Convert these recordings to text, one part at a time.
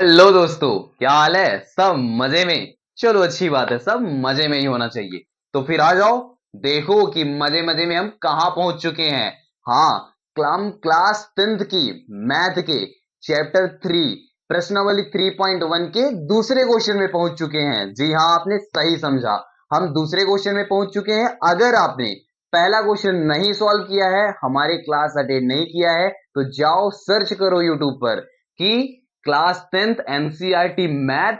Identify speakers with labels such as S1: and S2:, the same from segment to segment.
S1: Hello दोस्तों, क्या हाल है? सब मजे में? चलो अच्छी बात है, सब मजे में ही होना चाहिए। तो फिर आ जाओ, देखो कि मजे मजे में हम कहां पहुंच चुके हैं। हाँ, हम क्लास 10th की मैथ के चैप्टर 3 प्रश्नावली 3.1 के दूसरे क्वेश्चन में पहुंच चुके हैं। जी हाँ, आपने सही समझा, हम दूसरे क्वेश्चन में पहुंच चुके हैं। अगर आपने पहला क्वेश्चन नहीं सॉल्व किया है, हमारे क्लास अटेंड नहीं किया है, तो जाओ सर्च करो यूट्यूब पर कि क्लास 10th एनसीईआरटी मैथ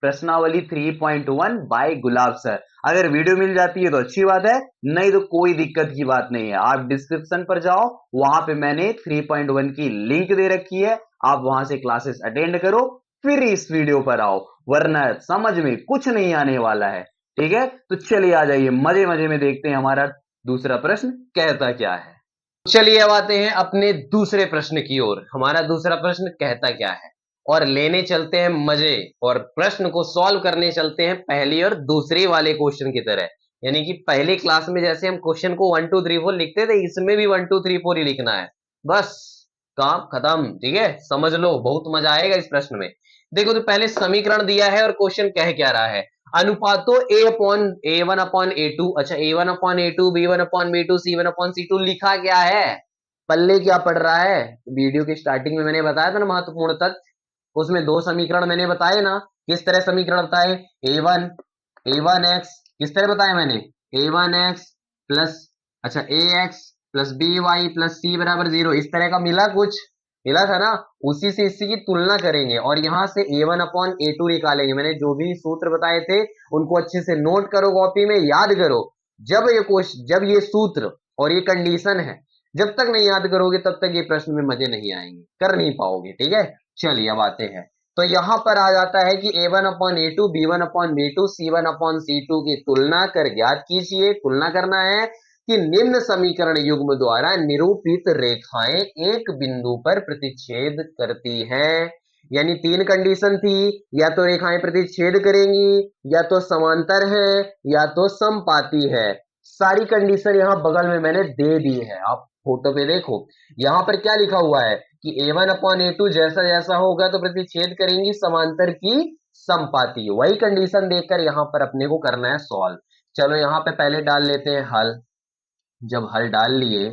S1: प्रश्नावली 3.1 बाय गुलाब सर। अगर वीडियो मिल जाती है तो अच्छी बात है, नहीं तो कोई दिक्कत की बात नहीं है। आप डिस्क्रिप्शन पर जाओ, वहां पे मैंने 3.1 की लिंक दे रखी है, आप वहां से क्लासेस अटेंड करो, फिर इस वीडियो पर आओ, वरना समझ में कुछ नहीं आने वाला है। ठीक है, तो चलिए आ जाइए, मजे मजे में देखते हैं हमारा दूसरा प्रश्न कहता क्या है। चलिए अब आते हैं अपने दूसरे प्रश्न की ओर। हमारा दूसरा प्रश्न कहता क्या है, और लेने चलते हैं मजे, और प्रश्न को सॉल्व करने चलते हैं पहली और दूसरी वाले क्वेश्चन की तरह। यानी कि पहली क्लास में जैसे हम क्वेश्चन को 1 2 3 4 लिखते थे, इसमें भी 1 2 3 4 ही लिखना है। बस, काम खत्म। ठीक है, समझ लो, बहुत मजा आएगा इस प्रश्न में। देखो, तो पहले समीकरण दिया है और क्वेश्चन कह क्या रहा है। अनुपातों A/A1/A2, अच्छा A1/A2, B1/B2, C1/C2 लिखा क्या है? पल्ले क्या पड़ रहा है? वीडियो की स्टार्टिंग में मैंने बताया था ना महत्वपूर्ण तथ्य, उसमें दो समीकरण मैंने बताए ना। किस तरह समीकरण बताए? A1 किस तरह बताया मैंने? A1x प्लस, अच्छा ax plus by plus c बराबर 0, इस तरह का मिला कुछ? मिला था ना। उसी से इसी की तुलना करेंगे और यहां से A1/A2 निकालेंगे। मैंने जो भी सूत्र बताए थे उनको अच्छे से नोट करो, कॉपी में याद करो। जब ये सूत्र और ये कंडीशन है, जब तक नहीं याद करोगे तब तक ये प्रश्न में मजे नहीं आएंगे, कर नहीं पाओगे। ठीक है, चलिए अब आते हैं। तो यहां पर आ जाता है कि A1/A2, B1/B2, C1/C2 की तुलना कर ज्ञात कीजिए। तुलना करना है कि निम्न समीकरण युग्म द्वारा निरूपित रेखाएं एक बिंदु पर प्रतिच्छेद करती हैं। यानी तीन कंडीशन थी, या तो रेखाएं प्रतिच्छेद करेंगी, या तो समांतर है, या तो समपाती है। सारी कंडीशन यहां बगल में मैंने दे दी है, आप फोटो पे देखो। यहां पर क्या लिखा हुआ है कि A1/A2 जैसा जैसा होगा तो प्रतिच्छेद करेंगी समांतर की समपाती। वही कंडीशन देखकर यहां पर अपने को करना है सॉल्व। चलो यहां पे पहले डाल लेते हैं हल। जब हल डाल लिए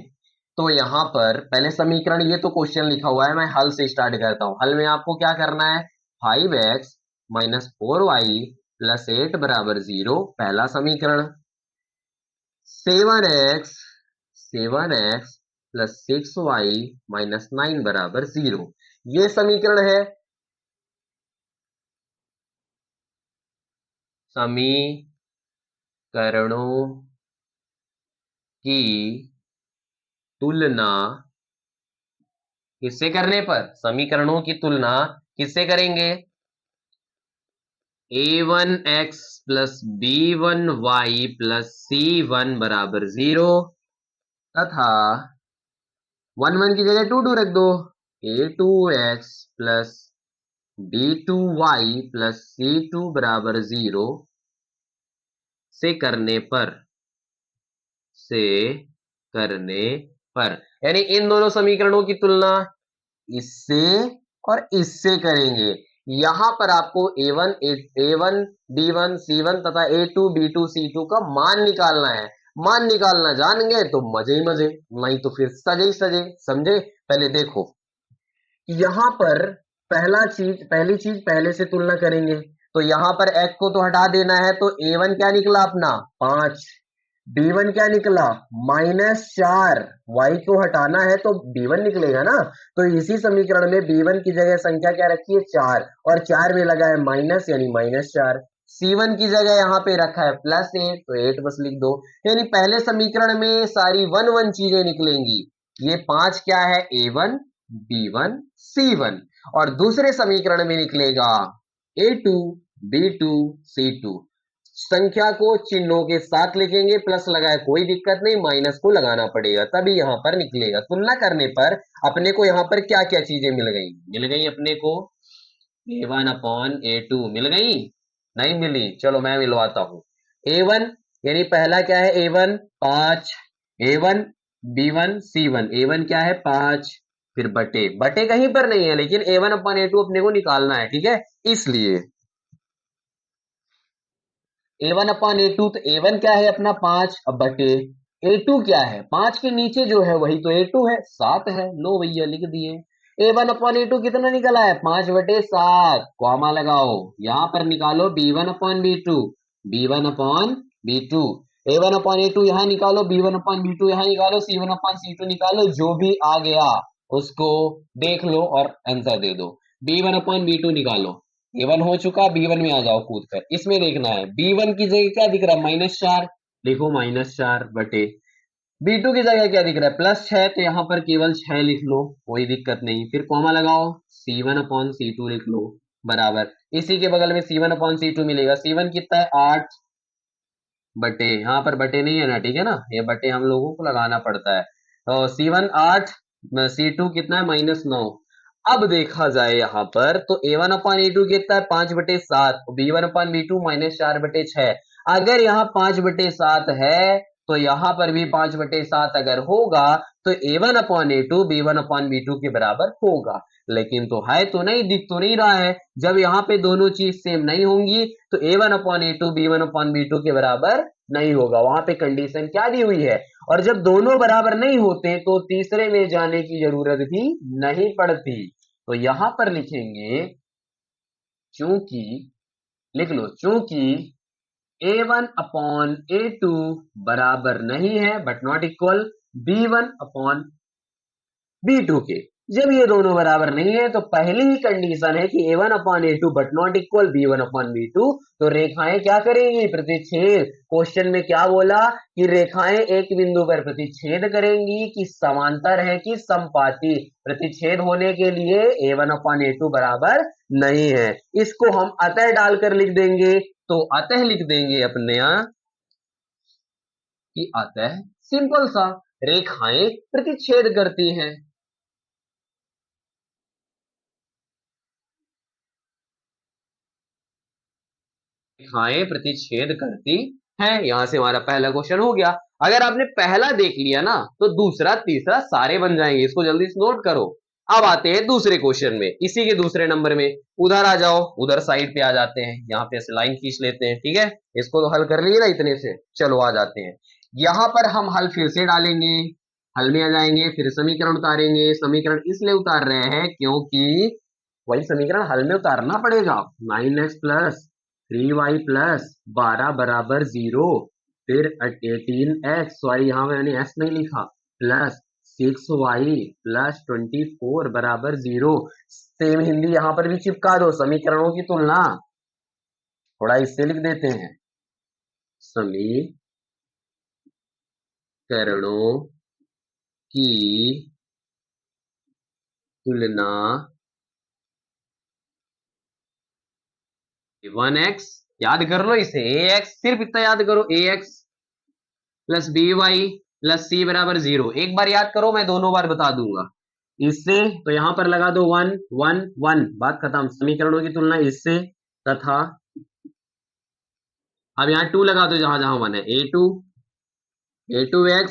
S1: तो यहां पर पहले समीकरण, ये तो क्वेश्चन लिखा हुआ है, मैं हल से स्टार्ट करता हूं। हल में आपको क्या करना है? 5x माइनस 4y प्लस 8 बराबर 0 पहला समीकरण। 7x प्लस 6y माइनस 9 बराबर 0, ये समीकरण है। समीकरणों की तुलना किससे करने पर? समीकरणों की तुलना किससे करेंगे? A1x plus B1y plus C1 बराबर 0 तथा 1 1 की जगह 2 2 रख दो। A2x plus B2y plus C2 बराबर 0 से करने पर, से करने पर, यानी इन दोनों समीकरणों की तुलना इससे और इससे करेंगे। यहां पर आपको A1 B1 C1 तथा A2 B2 C2 का मान निकालना है। मान निकालना जान गए तो मजे ही मजे, नहीं तो फिर सजे ही सजे। समझे? पहले देखो, यहां पर पहली चीज पहले से तुलना करेंगे। तो यहां पर x को तो हटा देना है, तो A1 क्या निकला अपना? 5। B1 क्या निकला? -4। y को हटाना है तो B1 निकलेगा ना। तो इसी समीकरण में B1 की जगह संख्या क्या रखी है? 4, और 4 में लगा है माइनस, यानी -4। C1 की जगह यहाँ पे रखा है +8, तो 8 बस लिख दो। यानी पहले समीकरण में सारी 1 1 चीजें निकलेंगी। ये 5 क्या है? A1 B1 C1। और दूसरे समीकरण में निकलेगा A2 B2 C2। संख्या को चिन्हों के साथ लिखेंगे, प्लस लगाए कोई दिक्कत नहीं, माइनस को लगाना पड़ेगा तभी यहां पर निकलेगा। तुलना करने पर अपने को यहां पर क्या क्या चीजें मिल गई? मिल गई अपने को A1/A2 मिल गई? नहीं मिली? चलो मैं मिलवाता हूं। A1 यानी पहला क्या है? A1 5, A1 B1 C1। A1 क्या है? 5, फिर बटे बटे कहीं पर नहीं है, लेकिन A1 अपॉन A2 अपने को निकालना है, ठीक है, इसलिए A1 अपॉन A2, तो A1 क्या है अपना 5, अब बटे A2 क्या है 5 के नीचे जो है वही तो A2 है, 7 है, लो भैया लिख दिए। A1 अपॉन A2 कितना निकला है 5 बटे 7, कॉमा लगाओ, यहां पर निकालो B1 upon B2, B1 upon B2, A1 upon A2 यहां निकालो, B1 अपॉन B2 यहां निकालो, C1 अपॉन C2 निकालो, जो भी आ गया उसको देख लो और आंसर दे दो। B1 अपॉन B2 निकालो, A1 हो चुका, B1 में आ जाओ कूद कर, इसमें देखना है B1 की जगह क्या दिख रहा है -4, लिखो -4 बटे B2 की जगह क्या दिख रहा है +6, तो यहां पर केवल 6 लिख लो, कोई दिक्कत नहीं, फिर कॉमा लगाओ, C1 अपॉन C2 लिख लो, बराबर इसी के बगल में C1 अपॉन C2 मिलेगा, C1 कितना है 8 बटे, यहाँ पर बटे नहीं है ना, ठीक है ना, ये बटे हम लोगों को लगाना पड़ता है, तो C1 8, C2 कितना है -9। अब देखा जाए यहाँ पर तो A1 अपॉन A2 कितना है 5 बटे 7, B1 अपॉन B2 -4 बटे 6, अगर यहाँ 5 बटे 7 है तो यहाँ पर भी 5 बटे 7 अगर होगा तो A1 upon A2 B1 upon B2 के बराबर होगा, लेकिन तो है तो नहीं, दिख तो नहीं रहा है, जब यहाँ पे दोनों चीज सेम नहीं होंगी तो A1 upon A2 B1 upon B2 के बराबर नहीं होगा, वहां पे कंडीशन क्या दी हुई है, और जब दोनों बराबर नहीं होते तो तीसरे में जाने की जरूरत भी नहीं पड़ती, तो यहां पर लिखेंगे चूंकि, लिख लो चूंकि A1 अपॉन A2 बराबर नहीं है but not equal B1 upon B2 के, जब ये दोनों बराबर नहीं है तो पहली ही कंडीशन है कि A1 upon A2 but not equal B1 upon B2, तो रेखाएं क्या करेंगी प्रतिच्छेद, क्वेश्चन में क्या बोला कि रेखाएं एक बिंदु पर प्रतिच्छेद करेंगी कि समांतर है कि समपाती, प्रतिच्छेद होने के लिए A1 अपॉन A2 बराबर नहीं है, इसको हम अतः डालकर लिख देंगे, तो अतः लिख देंगे अपने यहां कि अतः सिंपल सा रेखाएं प्रतिच्छेद करती हैं, रेखाएं प्रतिच्छेद करती हैं, यहां से हमारा पहला क्वेश्चन हो गया। अगर आपने पहला देख लिया ना तो दूसरा तीसरा सारे बन जाएंगे, इसको जल्दी से नोट करो। अब आते हैं दूसरे क्वेश्चन में, इसी के दूसरे नंबर में, उधर आ जाओ, उधर साइड पे आ जाते हैं, यहाँ पे लाइन खींच लेते हैं, ठीक है, इसको तो हल कर लिए ना इतने से, चलो आ जाते हैं, यहाँ पर हम हल फिर से डालेंगे, हल में आ जाएंगे, फिर समीकरण उतारेंगे, समीकरण इसलिए उतार रहे हैं क्योंकि वही समीकरण हल में उतारना पड़ेगा, 9x प्लस 3y प्लस 12 बराबर 0, फिर 18x, सॉरी यहाँ मैंने s नहीं लिखा, प्लस 6y प्लस 24 बराबर 0, सेम हिंदी यहाँ पर भी चिपका दो, समीकरणों की तुलना थोड़ा इससे लिख देते हैं, समीकरणों की तुलना 1x, याद कर लो इसे ax, सिर्फ इतना याद करो ax plus B Y plus C बराबर 0, एक बार याद करो, मैं दोनों बार बता दूंगा इससे, तो यहां पर लगा दो 1 1 1, बात खत्म, समीकरणों की तुलना इससे, तथा अब यहाँ 2 लगा दो जहां जहां 1 है, a2x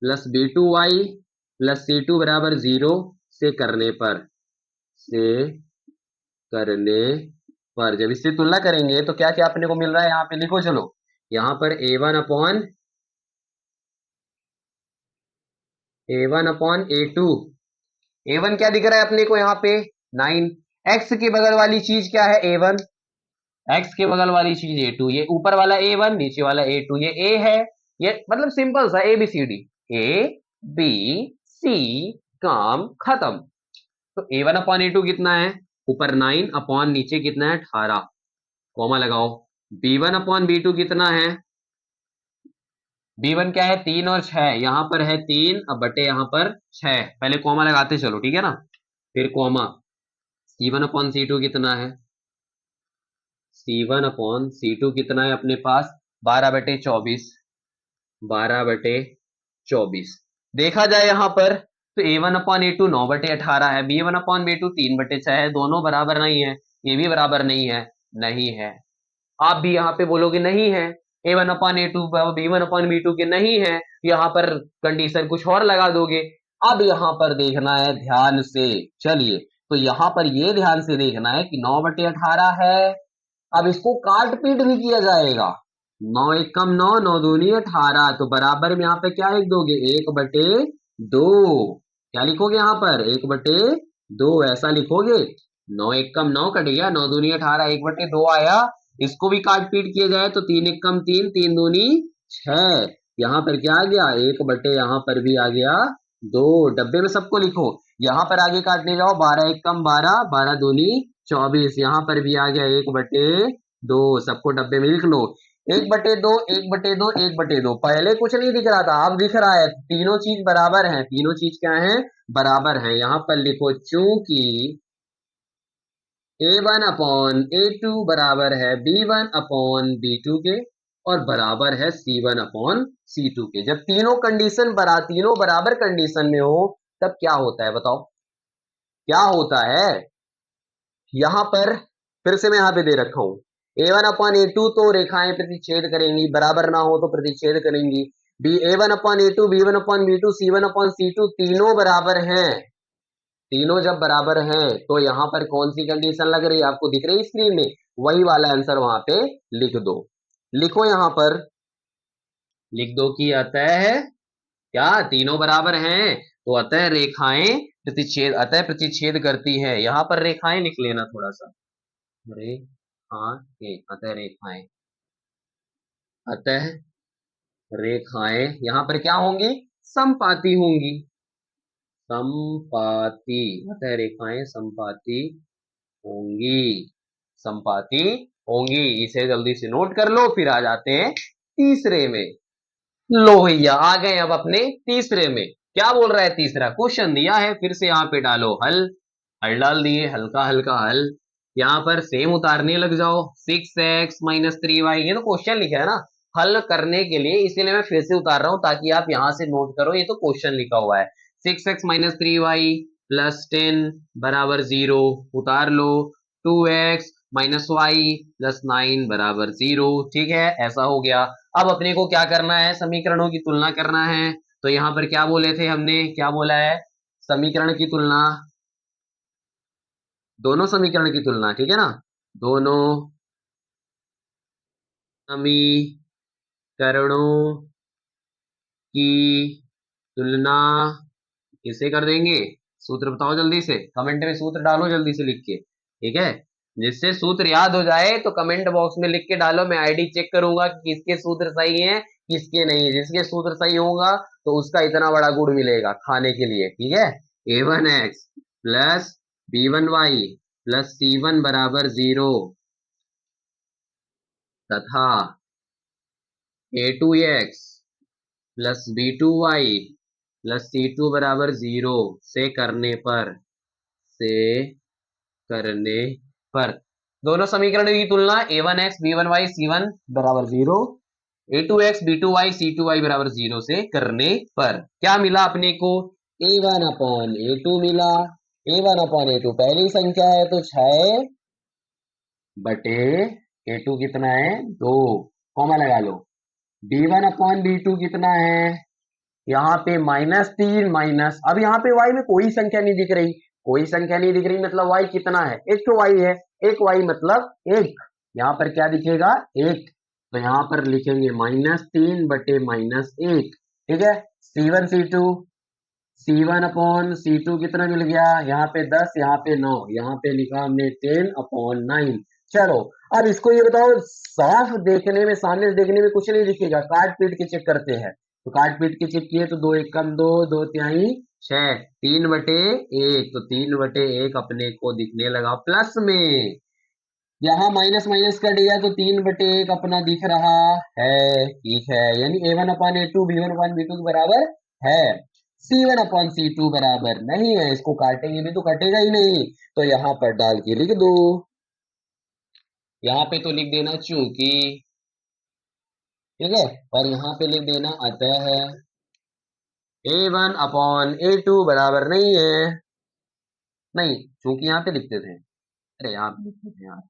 S1: plus b2y plus c2 बराबर 0 से करने पर, से करने पर जब इससे तुलना करेंगे तो क्या क्या अपने को मिल रहा है, यहाँ पे लिखो चलो, यहाँ पर a1 अपॉन a2, A1 क्या दिख रहा है अपने को यहाँ पे 9, x के बगल वाली चीज क्या है A1, x के बगल वाली चीज A2, ये ऊपर वाला A1 नीचे वाला A2, ये A है, ये मतलब सिंपल सा ABCD, ABC, काम खत्म, तो A1 अपॉन A2 कितना है, ऊपर 9 अपॉन नीचे कितना है 18, कॉमा लगाओ, B1 अपॉन B2 कितना है, B1 क्या है 3 और 6, यहाँ पर है 3, अब बटे यहाँ पर 6, पहले कॉमा लगाते चलो, ठीक है ना, फिर कॉमा, C1 अपॉन C2 कितना है, C1 अपॉन C2 कितना है अपने पास 12 बटे 24, 12 बटे 24, देखा जाए यहाँ पर तो A1 अपॉन A2 9 बटे 18 है, B1 अपॉन B2 3 बटे 6 है, दोनों बराबर नहीं है, ये भी बराबर नहीं है, नहीं है, आप भी यहाँ पे बोलोगे नहीं है, A1 upon A2 B1 upon B2 के नहीं है, यहाँ पर कंडीशन कुछ और लगा दोगे, अब यहां पर देखना है ध्यान से, चलिए, तो यहां पर ये ध्यान से देखना है कि 9/18 है। अब इसको काट पीट भी किया जाएगा। 9 एकम 9, 9 दूनी 18, तो बराबर में यहाँ पे क्या लिख दोगे, 1/2। क्या लिखोगे यहाँ पर, 1/2 ऐसा लिखोगे। 9 एकम 9 कट गया, 9 दूनी 18, 1/2 आया। इसको भी काट पीट किया जाए तो 3 एकम 3, 3 दूनी 6। यहाँ पर क्या आ गया, 1/, यहाँ पर भी आ गया 2। डब्बे में सबको लिखो। यहाँ पर आगे काटने जाओ, 12 एकम 12, 12 दूनी 24, यहाँ पर भी आ गया 1/2। सबको डब्बे में लिख लो। 1/2, 1/2, 1/2, पहले कुछ नहीं दिख रहा था, अब दिख रहा है। तीनों चीज बराबर है, तीनों चीज क्या है, बराबर है। यहाँ पर लिखो चूंकि A1/A2 बराबर है B1/B2 के, और बराबर है C1/C2 के। जब तीनों बराबर कंडीशन में हो, तब क्या होता है बताओ, क्या होता है। यहां पर फिर से मैं यहां पे दे रखा हूं, A1/A2 तो रेखाएं प्रतिच्छेद करेंगी, बराबर ना हो तो प्रतिच्छेद करेंगी। A1/A2, B1/B2, C1/C2 तीनों बराबर हैं। तीनों जब बराबर हैं तो यहां पर कौन सी कंडीशन लग रही है, आपको दिख रही है स्क्रीन में, वही वाला आंसर वहां पे लिख दो। लिखो यहां पर, लिख दो कि अतः है, क्या तीनों बराबर हैं तो अतः प्रतिच्छेद करती है। यहां पर रेखाएं लिख लेना थोड़ा सा, अतः रेखाएं, अतः रेखाएं यहां पर क्या होंगी, समपाती होंगी। समपाती, अतः रेखाएं समपाती होंगी, समपाती होंगी। इसे जल्दी से नोट कर लो, फिर आ जाते हैं तीसरे में। लो भैया आ गए अब अपने तीसरे में। क्या बोल रहा है तीसरा, क्वेश्चन दिया है, फिर से यहाँ पे डालो हल। हल डाल दिए, हल्का हल्का हल। यहाँ पर सेम उतारने लग जाओ, 6x - 3y, ये तो क्वेश्चन लिखा है ना हल करने के लिए, इसीलिए मैं फिर से उतार रहा हूं ताकि आप यहां से नोट करो, ये तो क्वेश्चन लिखा हुआ है। 6x - 3y + 10 बराबर 0, उतार लो। 2x - y + 9 बराबर 0, ठीक है, ऐसा हो गया। अब अपने को क्या करना है, समीकरणों की तुलना करना है। तो यहां पर क्या बोले थे हमने, क्या बोला है, समीकरण की तुलना, दोनों समीकरण की तुलना, ठीक है ना, दोनों समीकरणों की तुलना किससे कर देंगे, सूत्र बताओ जल्दी से, कमेंट में सूत्र डालो जल्दी से लिख के, ठीक है। जिससे सूत्र याद हो जाए तो कमेंट बॉक्स में लिख के डालो, मैं आईडी चेक करूंगा कि किसके सूत्र सही हैं किसके नहीं। जिसके सूत्र सही होगा तो उसका इतना बड़ा गुड़ मिलेगा खाने के लिए, ठीक है। A1x + B1y + C1 बराबर 0 तथा A2x + B2y + C2 बराबर 0 से करने पर, से करने पर दोनों समीकरणों की तुलना, A1x B1y C1 बराबर 0, A2x B2y C2y बराबर 0 से करने पर क्या मिला अपने को, A1/A2 मिला। A1/A2 पहली संख्या है तो 6/A2 कितना है 2, कॉमा लगा लो। B1/B2 कितना है, यहाँ पे -3 माइनस, अब यहाँ पे y में कोई संख्या नहीं दिख रही, कोई संख्या नहीं दिख रही मतलब y कितना है, एक तो y है, एक y मतलब एक, यहाँ पर क्या दिखेगा, एक, तो यहाँ पर लिखेंगे -3/-1, ठीक है। C1/C2 कितना मिल गया, यहाँ पे 10, यहाँ पे 9, यहाँ पे लिखा हमने 10/9। चलो अब इसको ये बताओ, साफ देखने में, सामने से देखने में कुछ नहीं दिखेगा, काट पीट के चेक करते हैं। तो काट पीट के चेक किए तो 2 एकम 2, 2 तिहाई 6, 3/1, तो 3/1 अपने को दिखने लगा प्लस में। यहाँ माइनस माइनस कट गया तो 3/1 अपना दिख रहा है, ठीक है, यानी A1/A2 B1/B2 के बराबर है। C1/C2 बराबर नहीं है, इसको काटेंगे भी तो कटेगा ही नहीं, तो यहाँ पर डाल के लिख दो। यहाँ पे तो लिख देना चूंकि, ठीक है, और यहाँ पे लिख देना अतः है। A1/A2 बराबर नहीं है, नहीं चूंकि यहाँ पे लिखते थे, अरे यहाँ पे लिखते थे यार,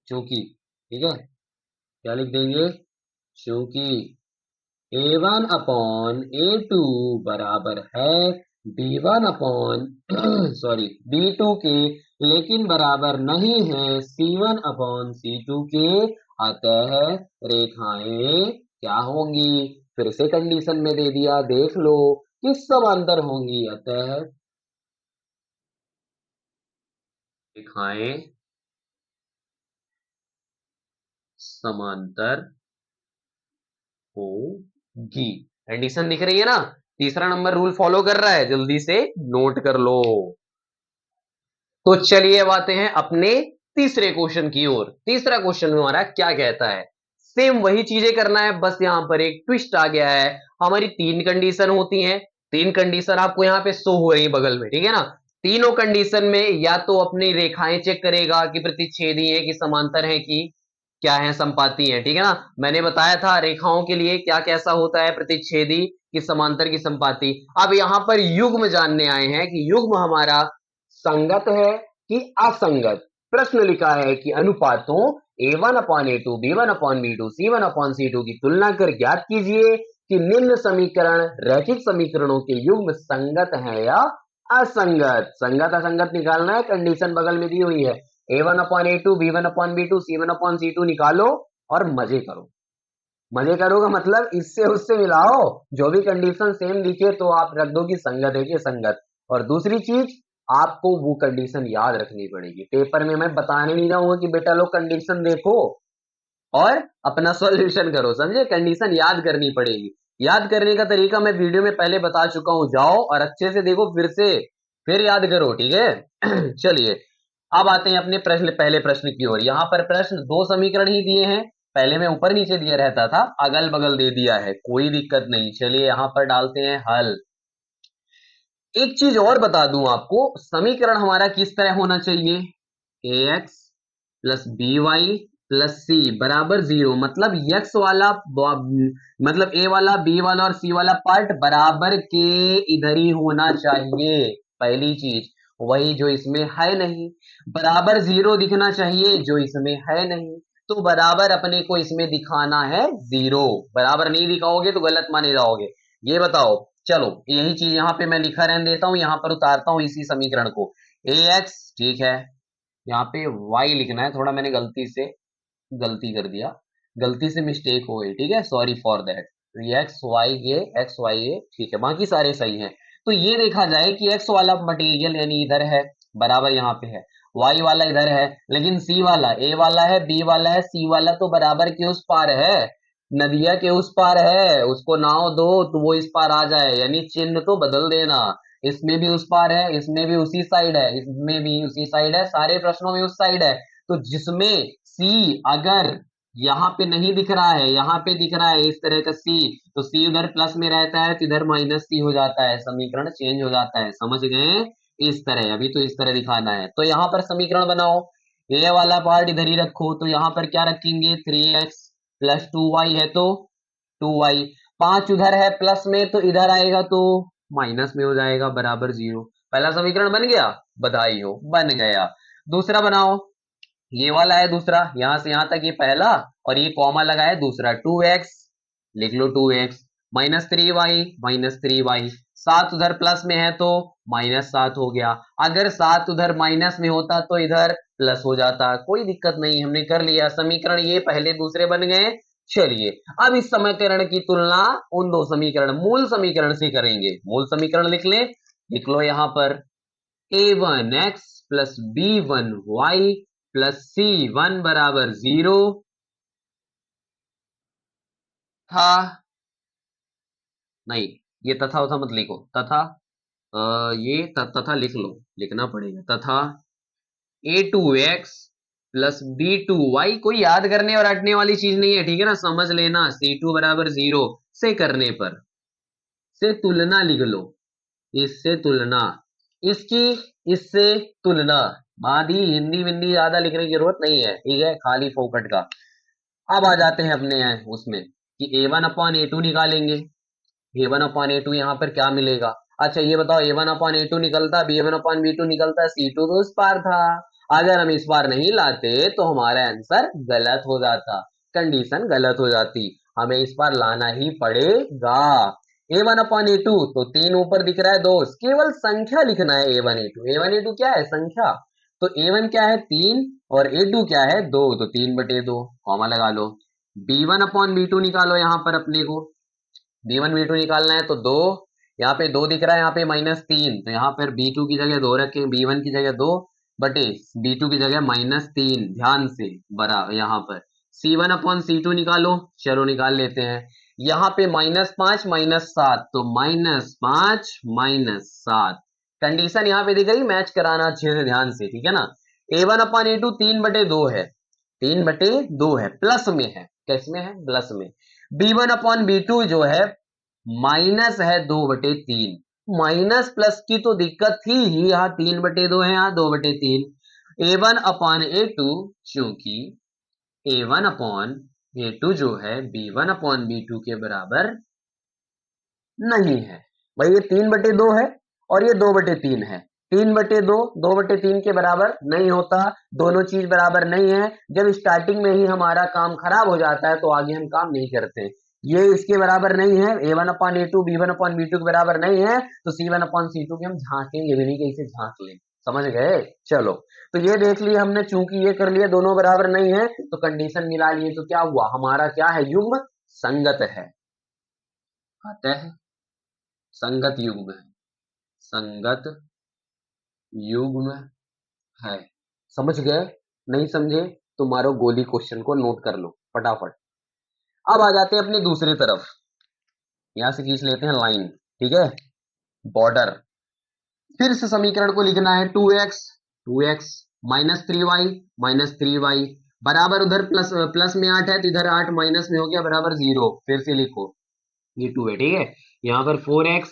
S1: चूंकि, ठीक है, क्या लिख देंगे, चूंकि A1/A2 बराबर है
S2: B1 अपॉन सॉरी B2 के, लेकिन बराबर नहीं है C1 अपॉन C2 के, अतः रेखाएं क्या होंगी? फिर से कंडीशन में दे दिया, देख लो किस समांतर होंगी, अतः रेखाएं समांतर होगी। कंडीशन दिख रही है ना? तीसरा नंबर रूल फॉलो कर रहा है, जल्दी से नोट कर लो। तो चलिए अब आते हैं अपने तीसरे क्वेश्चन की ओर। तीसरा क्वेश्चन हमारा क्या कहता है? सेम वही चीजें करना है, बस यहां पर एक ट्विस्ट आ गया है। हमारी तीन कंडीशन होती हैं, तीन कंडीशन आपको यहां पे शो हो रही है बगल में, ठीक है ना? तीनों कंडीशन में या तो अपनी रेखाएं चेक करेगा कि प्रतिच्छेदी है कि समांतर है कि क्या है, संपाती है, ठीक है ना? मैंने बताया था रेखाओं के लिए क्या कैसा होता है, प्रतिच्छेदी कि समांतर की संपाती। अब यहां पर युग्म जानने आए हैं कि युग्म हमारा संगत है कि असंगत। प्रश्न लिखा है कि अनुपातों a1 upon a2, b1 upon b2, c1 upon c2 की तुलना कर ज्ञात कीजिए कि निम्न समीकरण रैखिक समीकरणों के युग्म संगत है या असंगत। संगत असंगत निकालना है, कंडीशन बगल में दी हुई है। a1 upon a2, b1 upon b2, c1 upon c2 निकालो और मजे करो। मजे करो का मतलब इससे उससे मिलाओ, जो भी कंडीशन सेम दिखे तो आप रख दो कि संगत है कि संगत। और दूसरी चीज, आपको वो कंडीशन याद रखनी पड़ेगी। पेपर में मैं बताने नहीं जाऊंगा कि बेटा लोग कंडीशन देखो और अपना सॉल्यूशन करो, समझे? कंडीशन याद करनी पड़ेगी। याद करने का तरीका मैं वीडियो में पहले बता चुका हूं, जाओ और अच्छे से देखो फिर से, फिर याद करो, ठीक है? चलिए अब आते हैं अपने प्रश्न, पहले प्रश्न की ओर। यहां पर प्रश्न दो समीकरण ही दिए हैं, पहले में ऊपर नीचे दिया रहता था, अगल बगल दे दिया है, कोई दिक्कत नहीं। चलिए यहां पर डालते हैं हल। एक चीज और बता दूं आपको, समीकरण हमारा किस तरह होना चाहिए? ax plus B Y plus C बराबर 0, मतलब x वाला मतलब a वाला b वाला और c वाला पार्ट बराबर के इधर ही होना चाहिए। पहली चीज वही जो इसमें है नहीं। बराबर 0 दिखना चाहिए, जो इसमें है नहीं। तो बराबर अपने को इसमें दिखाना है 0। बराबर नहीं दिखाओगे तो गलत माने जाओगे। ये बताओ, चलो यही चीज यहां पे मैं लिखा रहने देता हूं, यहां पर उतारता हूं इसी समीकरण को। ax, ठीक है, यहाँ पे y लिखना है, थोड़ा मैंने गलती कर दिया, गलती से मिस्टेक हो गई, ठीक है, sorry for that. X Y A ठीक है, बाकी सारे सही हैं। तो ये देखा जाए कि एक्स वाला मटेरियल यानी इधर है, बराबर यहाँ पे है, वाई वाला इधर है, लेकिन सी वाला, ए वाला है, बी वाला है, सी वाला तो बराबर के उस पार है, नदिया के उस पार है, उसको नाव दो तो वो इस पार आ जाए, यानी चिन्ह तो बदल देना। इसमें भी उस पार है, इसमें भी उसी साइड है, इसमें भी उसी साइड है, सारे प्रश्नों में उस साइड है। तो जिसमें सी अगर यहाँ पे नहीं दिख रहा है, यहाँ पे दिख रहा है इस तरह का सी, तो सी उधर प्लस में रहता है तो इधर माइनस सी हो जाता है, समीकरण चेंज हो जाता है, समझ गए? इस तरह, अभी तो इस तरह दिखाना है। तो यहाँ पर समीकरण बनाओ, ए वाला पार्ट इधर ही रखो, तो यहाँ पर क्या रखेंगे, 3x प्लस 2y है तो 2y, 5 उधर है प्लस में तो इधर आएगा तो माइनस में हो जाएगा, बराबर 0। पहला समीकरण बन गया, बधाई हो, बन गया। दूसरा बनाओ, ये वाला है दूसरा, यहां से यहां तक ये पहला, और ये कॉमा लगा है दूसरा, 2x, लिख लो 2x -3y, 7 उधर प्लस में है तो -7 हो गया। अगर 7 उधर माइनस में होता तो इधर प्लस हो जाता, कोई दिक्कत नहीं, हमने कर लिया समीकरण, ये पहले दूसरे बन गए। चलिए अब इस समीकरण की तुलना उन दो समीकरण, मूल समीकरण से करेंगे। मूल समीकरण लिख ले, लिख लो यहां पर a1x plus b1y plus c1 बराबर 0 था। नहीं, ये तथा उथा मत लिखो, तथा ये तथा लिख लो, लिखना पड़ेगा, तथा a2x प्लस b2y, कोई याद करने और रटने वाली चीज नहीं है, ठीक है ना, समझ लेना। c2 बराबर 0 से करने पर से तुलना लिख लो, इससे तुलना, इसकी इससे तुलना, आदि हिंदी विंदी ज्यादा लिखने की जरूरत नहीं है, ठीक है, खाली फोकट का। अब आ जाते हैं अपने यहाँ उसमें कि a1 अपॉन a2 निकालेंगे। a1 अपॉन a2 यहाँ पर क्या मिलेगा? अच्छा ये बताओ, a1 अपॉन a2 निकलता, b1 अपॉन b2 निकलता, c2 तो उस पार था। अगर हम इस बार नहीं लाते तो हमारा आंसर गलत हो जाता, कंडीशन गलत हो जाती, हमें इस बार लाना ही पड़ेगा। A1 अपॉन A2 तो 3 ऊपर दिख रहा है 2, केवल संख्या लिखना है A1 A2। A1 A2 क्या है? संख्या। तो A1 क्या है? 3 और A2 क्या है? 2, तो 3/2 कॉमा लगा लो। B1 अपॉन B2 निकालो यहां पर अपने को। B1 B2 निकालना है तो 2, यहाँ पे 2 दिख रहा है, यहाँ पे -3, तो यहाँ पर B2 की जगह 2 रखें, B1 की जगह 2 बटे B2 की जगह -3, ध्यान से बरा यहाँ पर। C1 अपॉन C2 निकालो, चलो निकाल लेते हैं। यहाँ पे -5 -7, तो -5 -7, कंडीशन यहाँ पे दिख रही, मैच कराना अच्छे से ध्यान से, ठीक है ना। A1 अपॉन A2 3/2 है, 3/2 है, प्लस में है, किस में है? प्लस में। B1 अपॉन B2 जो है माइनस है 2/3, माइनस प्लस की तो दिक्कत थी ही, यहाँ 3/2 है, यहाँ 2/3। A1 अपॉन A2 चूंकि A1 अपॉन A2 जो है B1 अपॉन B2 के बराबर नहीं है भाई, ये 3/2 है और ये 2/3 है। 3/2 2/3 के बराबर नहीं होता, दोनों चीज बराबर नहीं है। जब स्टार्टिंग में ही हमारा काम खराब हो जाता है तो आगे हम काम नहीं करते। ये इसके बराबर नहीं है, A1 upon A2 B1 upon B2 के बराबर नहीं है, तो C1 अपॉन C2 के हम झांकेंगे भी नहीं कि इसे झांक लें। समझ गए? चलो, तो ये देख लिया हमने, चूंकि ये कर लिया दोनों बराबर नहीं है तो कंडीशन मिला लिए, तो क्या हुआ? हमारा क्या है? युग्म संगत है। आता है संगत युग्म है, संगत युग्म है। समझ गए? नहीं समझे तो मारो गोली, क्वेश्चन को नोट कर लो फटाफट। अब आ जाते हैं अपने दूसरी तरफ, यहां से खींच लेते हैं लाइन, ठीक है, बॉर्डर। फिर से समीकरण को लिखना है 2x -3y बराबर, उधर प्लस प्लस में 8 है तो इधर 8 माइनस में हो गया बराबर 0। फिर से लिखो, ये 2 है, ठीक है। यहाँ पर 4x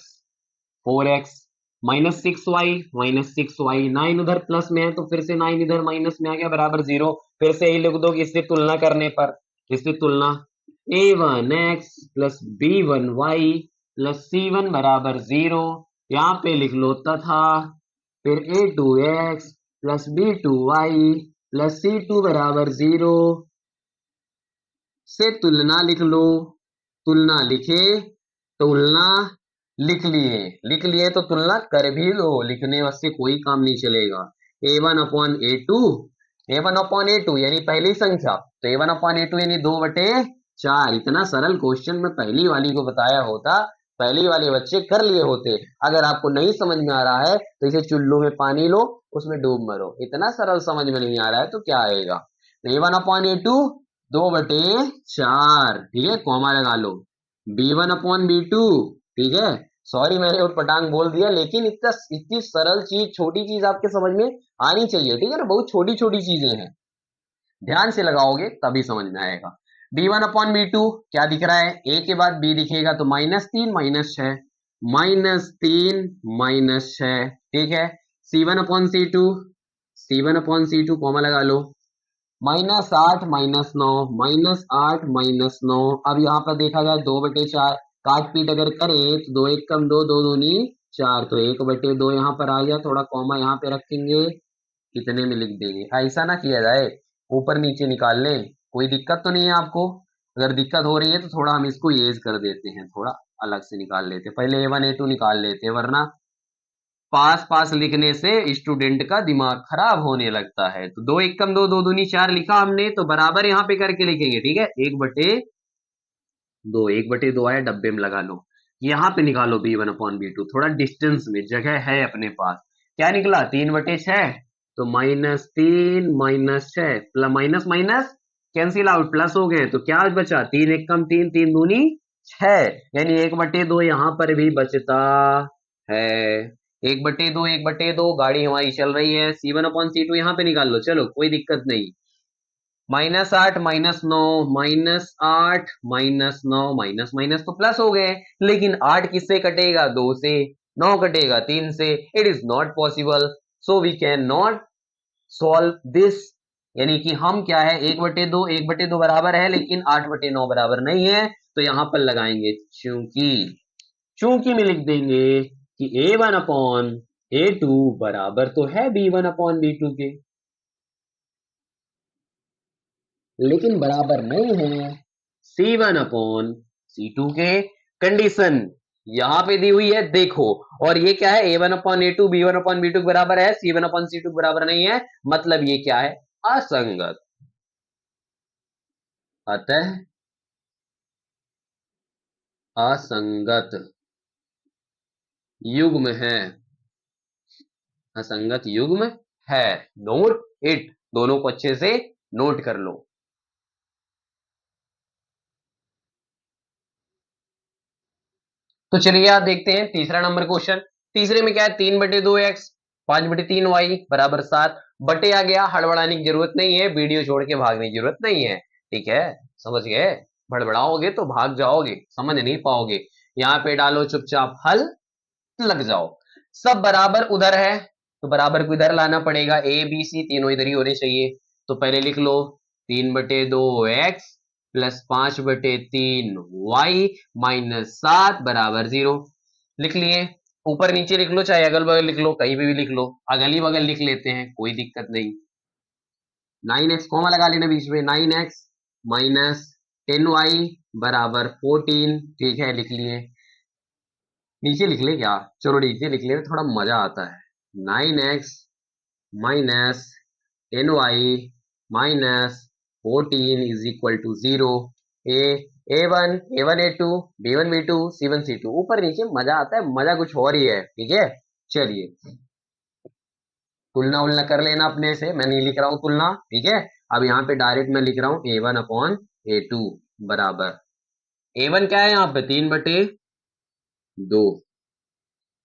S2: -6y 9 उधर प्लस में है तो फिर से 9 इधर माइनस में आ गया बराबर 0। फिर से यही लिख दो कि इससे तुलना करने पर, इससे तुलना A1x plus B1y plus C1 बराबर 0, यहाँ पे लिख लो तथा फिर A2x plus B2y plus C2 बराबर 0 से तुलना लिख लो। तुलना लिखे, तुलना लिख लिए तो तुलना कर भी लो, लिखने से कोई काम नहीं चलेगा। A1 upon A2, A1 upon A2 यानी पहली संख्या, तो A1 अपॉन A2 यानी 2/4। इतना सरल क्वेश्चन में पहली वाली को बताया होता, पहली वाले बच्चे कर लिए होते। अगर आपको नहीं समझ में आ रहा है तो इसे चुल्लू में पानी लो, उसमें डूब मरो। इतना सरल समझ में नहीं आ रहा है तो क्या आएगा? A1 अपॉन A2 2/4, ठीक है, कॉमा लगा लो। B1 अपॉन B2, ठीक है। सॉरी मैंने उठ पटांग बोल दिया, लेकिन इतनी सरल चीज, छोटी चीज आपके समझ में आनी चाहिए, ठीक है ना। बहुत छोटी छोटी चीजें हैं, ध्यान से लगाओगे तभी समझ में आएगा। B1 अपॉन B2 क्या दिख रहा है? A के बाद B दिखेगा तो -3 -6, -3 -6, ठीक है। C1 upon C2, C1 upon C2 comma लगा लो। -8 -9 -8 -9। अब यहाँ पर देखा जाए 2/4, काट पीट अगर करें तो 2 1 कम 2, 2 दूनी 4, तो 1/2 यहाँ पर आ गया। थोड़ा कॉमा यहाँ पे रखेंगे, कितने में लिख देंगे। ऐसा ना किया जाए, ऊपर नीचे निकाल लें। कोई दिक्कत तो नहीं है आपको? अगर दिक्कत हो रही है तो थोड़ा हम इसको एज कर देते हैं, थोड़ा अलग से निकाल लेते हैं। पहले A1 A2 निकाल लेते हैं, वरना पास पास लिखने से स्टूडेंट का दिमाग खराब होने लगता है। तो 2 1 कम 2, 2 दूनी 4 लिखा हमने, तो बराबर यहाँ पे करके लिखेंगे, ठीक है। 1/2, 1/2 आया, डब्बे में लगा लो। यहाँ पे निकालो B1 अपॉन B2, थोड़ा डिस्टेंस में जगह है अपने पास। क्या निकला? 3/6, तो -3 -6 plus minus minus cancel out, plus हो गए तो क्या बचा? 3 1 कम 3, 3 दूनी 6, यानी 1/2 यहाँ पर भी बचता है। 1/2 1/2, गाड़ी हमारी चल रही है। C1 अपॉन C2 यहाँ पे निकाल लो, चलो कोई दिक्कत नहीं। -8 -9 -8 -9 माइनस माइनस तो प्लस हो गए, लेकिन 8 किससे कटेगा? 2 से। 9 कटेगा 3 से। It is not possible, so we can not solve this. यानी कि हम क्या है, 1/2 1/2 बराबर है लेकिन 8/9 बराबर नहीं है, तो यहां पर लगाएंगे चूंकि। चूंकि में लिख देंगे कि A1 अपॉन A2 बराबर तो है B1 अपॉन B2 के, लेकिन बराबर नहीं है C1 अपॉन C2 के। कंडीशन यहां पे दी हुई है देखो, और ये क्या है, a1/a2 b1/b2 बराबर है, c1/c2 बराबर नहीं है, मतलब ये क्या है, असंगत। अतः असंगत युग्म है, असंगत युग्म है। नोट इट, दोनों को अच्छे से नोट कर लो। तो चलिए आप देखते हैं तीसरा नंबर क्वेश्चन। तीसरे में क्या है, 3/2x 5/3y बराबर 7। बटे आ गया, हड़बड़ाने की जरूरत नहीं है, वीडियो छोड़ के भागने की जरूरत नहीं है, ठीक है, समझ गए। बड़बड़ाओगे तो भाग जाओगे, समझ नहीं पाओगे। यहाँ पे डालो चुपचाप हल, लग जाओ। सब बराबर उधर है, तो बराबर को इधर लाना पड़ेगा, ए बी सी तीनों इधर ही होने चाहिए। तो पहले लिख लो 3/2x प्लस 5/3y माइनस 7 बराबर 0। लिख लिए। ऊपर नीचे लिख लो, चाहे अगल बगल लिख लो, कहीं भी लिख लो, अगल ही बगल लिख लेते हैं, कोई दिक्कत नहीं। 9x कॉमा लगा लेना बीच में, 9x माइनस 10y बराबर 14, ठीक है, लिख लिए। नीचे लिख ले क्या, चलो नीचे लिख ले, थोड़ा मजा आता है। 9x minus 10y minus 14 is equal to 0। A A1 A1 A2 B1 B2 C1 C2, ऊपर नीचे मजा आता है, मजा कुछ और ही है, ठीक है। चलिए तुलना उलना कर लेना अपने से, मैं नहीं लिख रहा हूं तुलना, ठीक है। अब यहाँ पे डायरेक्ट मैं लिख रहा हूं A1/A2 बराबर, A1 क्या है यहाँ पे, 3/2।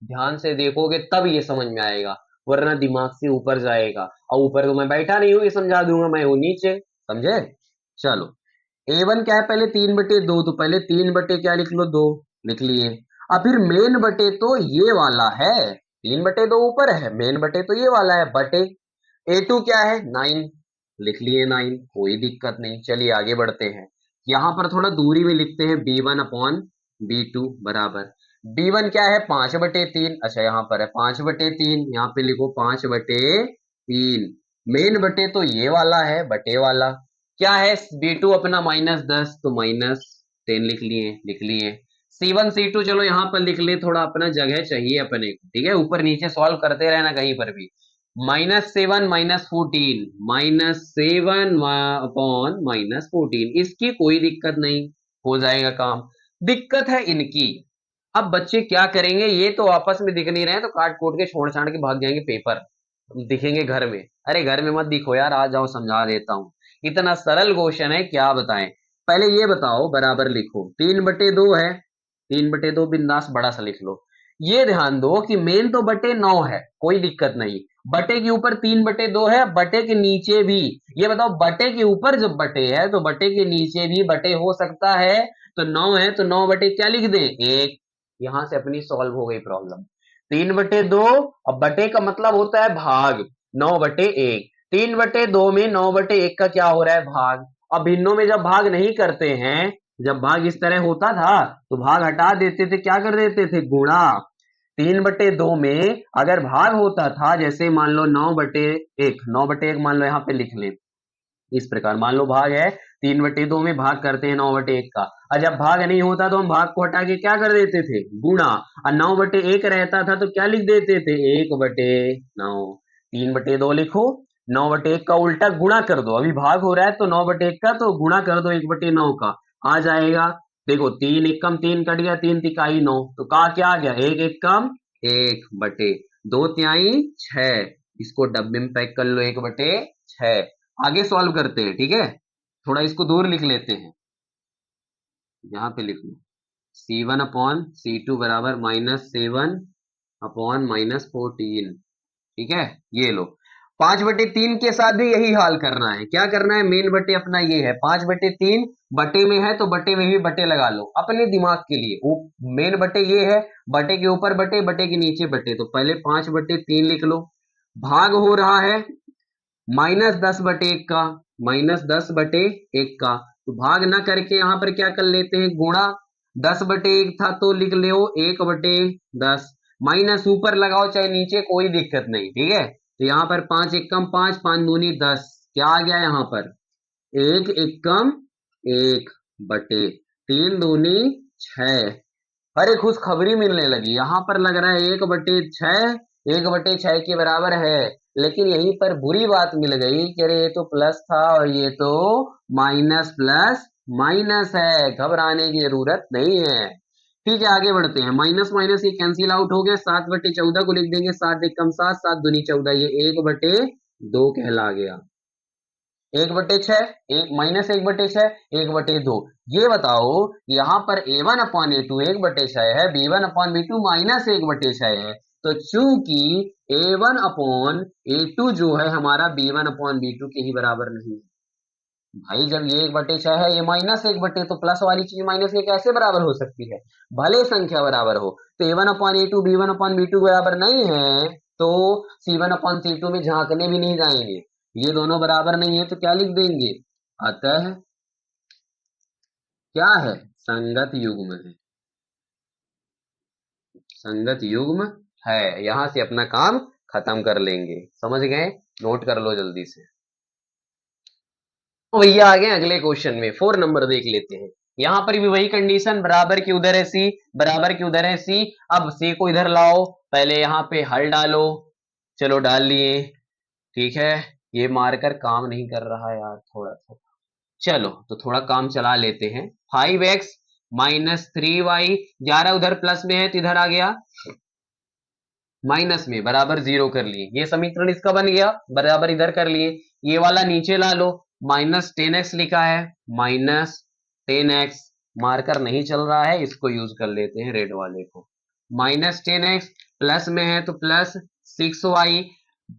S2: ध्यान से देखोगे तब ये समझ में आएगा, वरना दिमाग से ऊपर जाएगा, और ऊपर तो मैं बैठा नहीं हूं, ये समझा दूंगा, मैं हूं नीचे, समझे। चलो A1 क्या है, पहले 3/2, तो पहले 3 बटे क्या लिख लो, 2, लिख लिए। अब फिर मेन बटे तो ये वाला है, 3/2 ऊपर है, मेन बटे तो ये वाला है, बटे A2 क्या है, 9, लिख लिए 9, कोई दिक्कत नहीं। चलिए आगे बढ़ते हैं, यहां पर थोड़ा दूरी में लिखते हैं B1/B2 बराबर, B1 क्या है, 5/3, अच्छा यहाँ पर है 5/3, यहाँ पे लिखो 5/3। मेन बटे तो ये वाला है, बटे वाला क्या है, B2 अपना -10, तो -10 लिख लिए, लिख लिए। C1 C2 चलो यहाँ पर लिख ले, थोड़ा अपना जगह चाहिए अपने को, ठीक है, ऊपर नीचे सॉल्व करते रहना कहीं पर भी। -7 -14, -7/-14, इसकी कोई दिक्कत नहीं, हो जाएगा काम। दिक्कत है इनकी। अब बच्चे क्या करेंगे, ये तो आपस में दिख नहीं रहे हैं, तो काट कोट के छोड़ छाड़ के भाग जाएंगे, पेपर दिखेंगे घर में। अरे घर में मत दिखो यार, आ जाओ समझा देता हूँ। इतना सरल क्वेश्चन है, क्या बताएं। पहले ये बताओ, बराबर लिखो, 3/2 है, 3/2 बिंदास बड़ा सा लिख लो। ये ध्यान दो कि मेन तो बटे 9 है, कोई दिक्कत नहीं, बटे के ऊपर 3/2 है, बटे के नीचे भी। ये बताओ, बटे के ऊपर जब बटे है तो बटे के नीचे भी बटे हो सकता है, तो 9 है तो 9 बटे क्या लिख दें, 1। यहां से अपनी सॉल्व हो गई प्रॉब्लम। 3/2, अब बटे का मतलब होता है भाग, 9/1, 3/2 में 9/1 का क्या हो रहा है, भाग। अब भिन्नों में जब भाग नहीं करते हैं, जब भाग इस तरह होता था तो भाग हटा देते थे, क्या कर देते थे, गुणा। 3/2 में अगर भाग होता था, जैसे मान लो 9/1, 9/1 मान लो यहाँ पे लिख लें, इस प्रकार मान लो भाग है, 3/2 में भाग करते हैं 9/1 का, और जब भाग नहीं होता तो हम भाग को हटा के क्या कर देते थे, गुणा। और 9/1 रहता था तो क्या लिख देते थे, 1/9। 3/2 लिखो, 9/1 का उल्टा गुणा कर दो, अभी भाग हो रहा है तो 9/1 का तो गुणा कर दो 1/9 का, आ जाएगा। देखो 3 एकम 3 कट गया, 3 तिकाई 9, तो कहा क्या आ गया, 1 एकम 1/2 तिहाई 6, इसको डब्बे में पैक कर लो, 1/6। आगे सॉल्व करते हैं, ठीक है, थोड़ा इसको दूर लिख लेते हैं, यहां पे लिख लो, C1/C2 बराबर -7/-14, ठीक है। ये लो, 5/3 के साथ भी यही हाल करना है, क्या करना है, मेन बटे अपना ये है, 5/3 बटे में है तो बटे में भी बटे लगा लो अपने दिमाग के लिए, वो मेन बटे ये है, बटे के ऊपर बटे, बटे के नीचे बटे, तो पहले 5/3 लिख लो। भाग हो रहा है -10/1 का, -10/1 का, तो भाग ना करके यहां पर क्या कर लेते हैं, गुणा। 10/1 था तो लिख लो 1/10, माइनस ऊपर लगाओ चाहे नीचे, कोई दिक्कत नहीं, ठीक है। तो यहाँ पर 5 एकम 5, 5 दूनी 10, क्या आ गया यहाँ पर, 1 एकम 1/3 दूनी 6, अरे खुशखबरी मिलने लगी, यहां पर लग रहा है 1/6, 1/6 के बराबर है। लेकिन यहीं पर बुरी बात मिल गई कि अरे ये तो प्लस था और ये तो माइनस प्लस माइनस है। घबराने की जरूरत नहीं है। ठीक है, आगे बढ़ते हैं। माइनस माइनस ये कैंसिल आउट हो गया। 7/14 को लिख देंगे, 7 एकम 7, 7 दूनी 14, ये 1/2 कहला गया। 1/6, एक माइनस 1/6, 1/2। ये बताओ, यहाँ पर a1/a2 1/6 है, b1/b2 माइनस 1/6 है। तो चूंकि a1/a2 जो है हमारा b1/b2 के ही बराबर नहीं है। भाई जब ये 1/6 है, ये माइनस 1/, तो प्लस वाली चीज माइनस के कैसे बराबर हो सकती है? भले संख्या बराबर हो। तो a1/a2 b1/b2 बराबर नहीं है, तो c1/c2 में झांकने भी नहीं जाएंगे। ये दोनों बराबर नहीं है तो क्या लिख देंगे? अतः क्या है? संगत युग्म है। संगत युग्म है। यहां से अपना काम खत्म कर लेंगे। समझ गए? नोट कर लो जल्दी से। तो भैया आ गए अगले क्वेश्चन में। 4 नंबर देख लेते हैं। यहां पर भी वही कंडीशन, बराबर के उधर है सी, बराबर के उधर है सी। अब सी को इधर लाओ, पहले यहां पे हल डालो। चलो डाल लिए। ठीक है, ये मारकर काम नहीं कर रहा यार, थोड़ा सा। चलो तो थोड़ा काम चला लेते हैं। 5x माइनस 3y, 11 उधर प्लस में है तो इधर आ गया माइनस में, बराबर 0 कर लिए। ये समीकरण इसका बन गया, बराबर इधर कर लिए। ये वाला नीचे ला लो, माइनस 10x लिखा है, माइनस 10x। मार्कर नहीं चल रहा है, इसको यूज कर लेते हैं, रेड वाले को। माइनस 10x, प्लस में है तो प्लस 6y।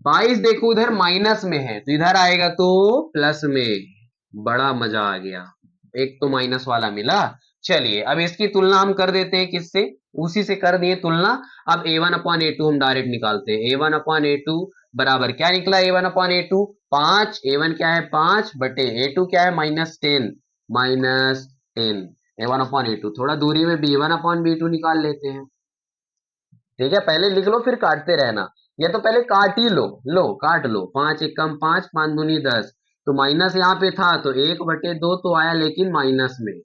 S2: 22 देखो उधर माइनस में है तो इधर आएगा तो प्लस में। बड़ा मजा आ गया, एक तो माइनस वाला मिला। चलिए अब इसकी तुलना हम कर देते हैं किससे? उसी से कर दिए तुलना। अब a1/a2 हम डायरेक्ट निकालते हैं। a1/a2 बराबर क्या निकला? a1/a2 5, a1 क्या है 5/a2 क्या है -10, -10 a1/a2। थोड़ा दूरी में b1/b2 निकाल लेते हैं। ठीक है, पहले लिख लो फिर काटते रहना, या तो पहले काट ही लो। लो काट लो, 5 एकम 5, 5 दूनी 10। तो माइनस यहाँ पे था तो 1/2 तो आया, लेकिन माइनस में,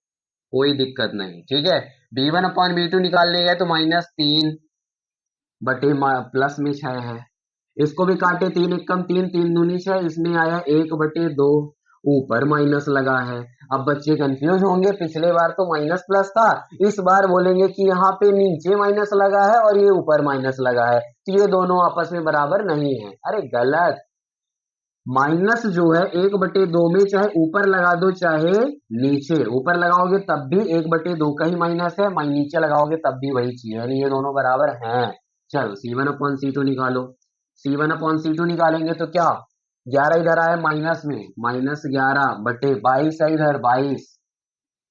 S2: कोई दिक्कत नहीं। ठीक है, b1/b2 निकालने गए तो -3 प्लस में 6 है। इसको भी काटे, 3 एकम 3, 3 दूनी 6, इसमें आया 1/2, ऊपर माइनस लगा है। अब बच्चे कंफ्यूज होंगे, पिछले बार तो माइनस प्लस था, इस बार बोलेंगे कि यहाँ पे नीचे माइनस लगा है और ये ऊपर माइनस लगा है, तो ये दोनों आपस में बराबर नहीं है। अरे गलत। माइनस जो है 1/2 में चाहे ऊपर लगा दो चाहे नीचे, ऊपर लगाओगे तब भी 1/2 का ही माइनस है, नीचे लगाओगे तब भी वही चीज है, यानी ये दोनों बराबर हैं। चल c1/c2 निकालो। c1/c2 निकालेंगे तो क्या? 11 इधर आया माइनस में, -11/22 है इधर 22।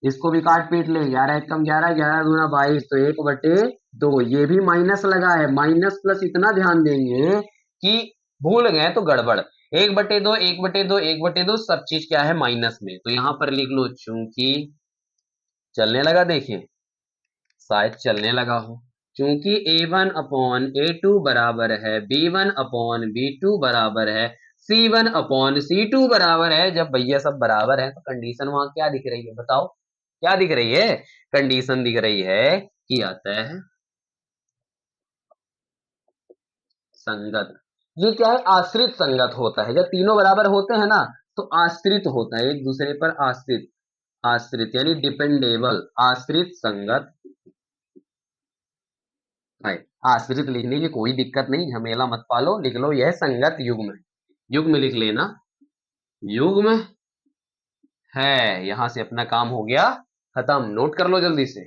S2: इसको भी काट पीट ले, 11 एकम 11, 11 दूना 22, तो 1/2। ये भी माइनस लगा है, माइनस प्लस इतना ध्यान देंगे कि भूल गए तो गड़बड़। 1/2, 1/2, 1/2, सब चीज क्या है माइनस में, तो यहां पर लिख लो चूंकि। चलने लगा, देखें शायद चलने लगा हो। चूंकि a1/a2 बराबर है b1/b2 बराबर है c1/c2 बराबर है। जब भैया सब बराबर है तो कंडीशन वहां क्या दिख रही है? बताओ क्या दिख रही है? कंडीशन दिख रही है कि आता है संगत। ये क्या है? आश्रित संगत होता है। जब तीनों बराबर होते हैं ना तो आश्रित होता है, एक दूसरे पर आश्रित। आश्रित यानी डिपेंडेबल, आश्रित संगत है। आश्रित लिखने की कोई दिक्कत नहीं, झमेला मत पालो, लिख लो यह संगत युग्म है। युग्म लिख लेना, युग्म है। यहां से अपना काम हो गया खत्म। नोट कर लो जल्दी से।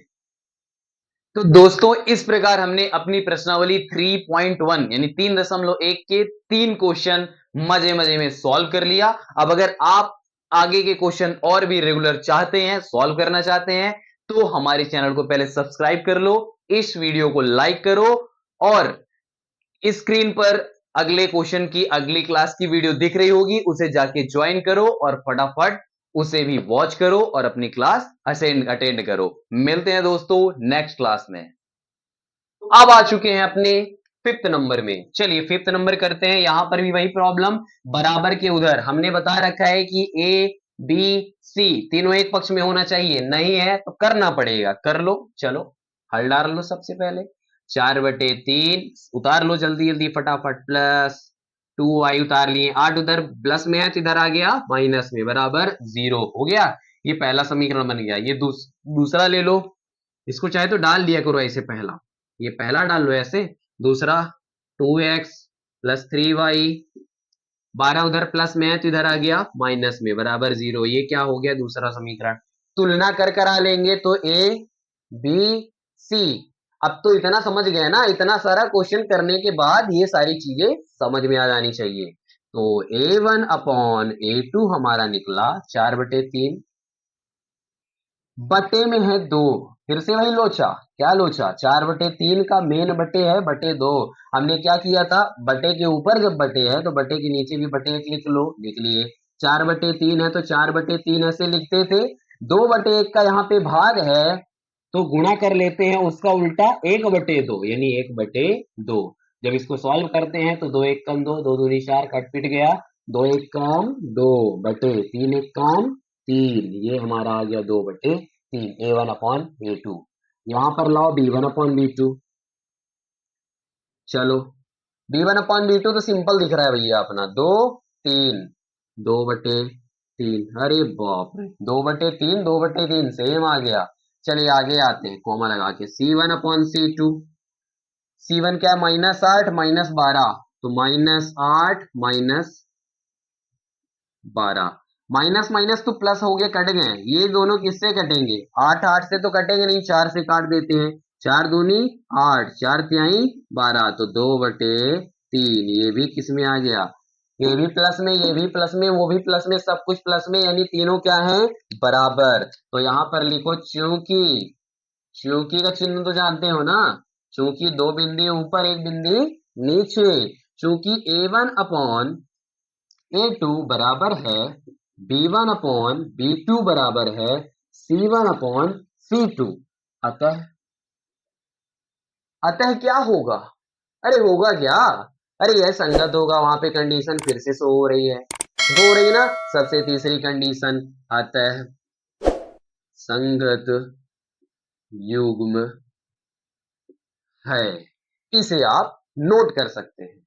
S2: तो दोस्तों इस प्रकार हमने अपनी प्रश्नावली 3.1 यानी 3.1 के 3 क्वेश्चन मजे मजे में सॉल्व कर लिया। अब अगर आप आगे के क्वेश्चन और भी रेगुलर चाहते हैं, सॉल्व करना चाहते हैं, तो हमारे चैनल को पहले सब्सक्राइब कर लो, इस वीडियो को लाइक करो, और स्क्रीन पर अगले क्वेश्चन की अगली क्लास की वीडियो दिख रही होगी, उसे जाके ज्वाइन करो और फटाफट उसे भी वॉच करो और अपनी क्लास अटेंड करो। मिलते हैं दोस्तों नेक्स्ट क्लास में। अब आ चुके हैं अपने 5th नंबर में। चलिए 5th नंबर करते हैं। यहां पर भी वही प्रॉब्लम, बराबर के उधर हमने बता रखा है कि ए बी सी तीनों एक पक्ष में होना चाहिए, नहीं है तो करना पड़ेगा। कर लो, चलो हल डाल लो सबसे पहले, 4/3 उतार लो जल्दी जल्दी फटाफट, प्लस 2y उतार लिए, 8 उधर प्लस में है तो इधर आ गया माइनस में, बराबर 0 हो गया। ये पहला समीकरण बन गया। ये दूसरा ले लो, इसको चाहे तो डाल दिया करो ऐसे, पहला ये पहला डाल लो ऐसे, दूसरा 2x प्लस 3y, 12 उधर प्लस में है तो इधर आ गया माइनस में, बराबर 0। ये क्या हो गया दूसरा समीकरण। तुलना कर करा लेंगे तो a b c। अब तो इतना समझ गए ना, इतना सारा क्वेश्चन करने के बाद ये सारी चीजें समझ में आ जानी चाहिए। तो a1 अपॉन a2 हमारा निकला 4/3, बटे में है 2, फिर से वही लोचा, क्या लोचा, 4/3 का मेन बटे है बटे 2। हमने क्या किया था, बटे के ऊपर जब बटे है तो बटे के नीचे भी बटे 1 लिख लो, लिख लिए। 4/3 है तो 4/3 ऐसे लिखते थे, 2/1 का यहाँ पे भाग है तो गुणा कर लेते हैं उसका उल्टा 1/2, यानी 1/2। जब इसको सॉल्व करते हैं तो 2 1 कम 2, 2 दूनी 4, कट पिट गया, 2 1 कम 2 बटे 3 1 कम 3, ये हमारा आ गया 2/3, a1 अपॉन a2। यहां पर लाओ b1 अपॉन b2, चलो b1 अपॉन b2 तो सिंपल दिख रहा है भैया अपना, 2 3, 2/3, अरे बाप रे, 2/3 2/3 सेम आ गया। चलिए आगे आते हैं, कोमा लगा के, c1 अपॉन c2, c1 क्या है, -8 -12, तो -8 -12, माइनस माइनस तो प्लस हो गए, कट गए, ये दोनों किससे कटेंगे, 8 8 से तो कटेंगे नहीं, 4 से काट देते हैं, 4 दूनी 8, 4 तिहाई 12, तो 2/3, ये भी किस में आ गया, ये भी प्लस में, ये भी प्लस में, वो भी प्लस में, सब कुछ प्लस में, यानी तीनों क्या है, बराबर। तो यहां पर लिखो चूंकि, चूंकि का चिन्ह तो जानते हो ना, चूंकि 2 बिंदी ऊपर 1 बिंदी नीचे, चूंकि a1 अपॉन a2 बराबर है b1 अपॉन b2 बराबर है c1 अपॉन c2, अतः अतः क्या होगा, अरे होगा क्या, अरे यह संगत होगा, वहां पे कंडीशन फिर से शो हो रही ना, सबसे तीसरी कंडीशन, अतः संगत युग्म है, इसे आप नोट कर सकते हैं।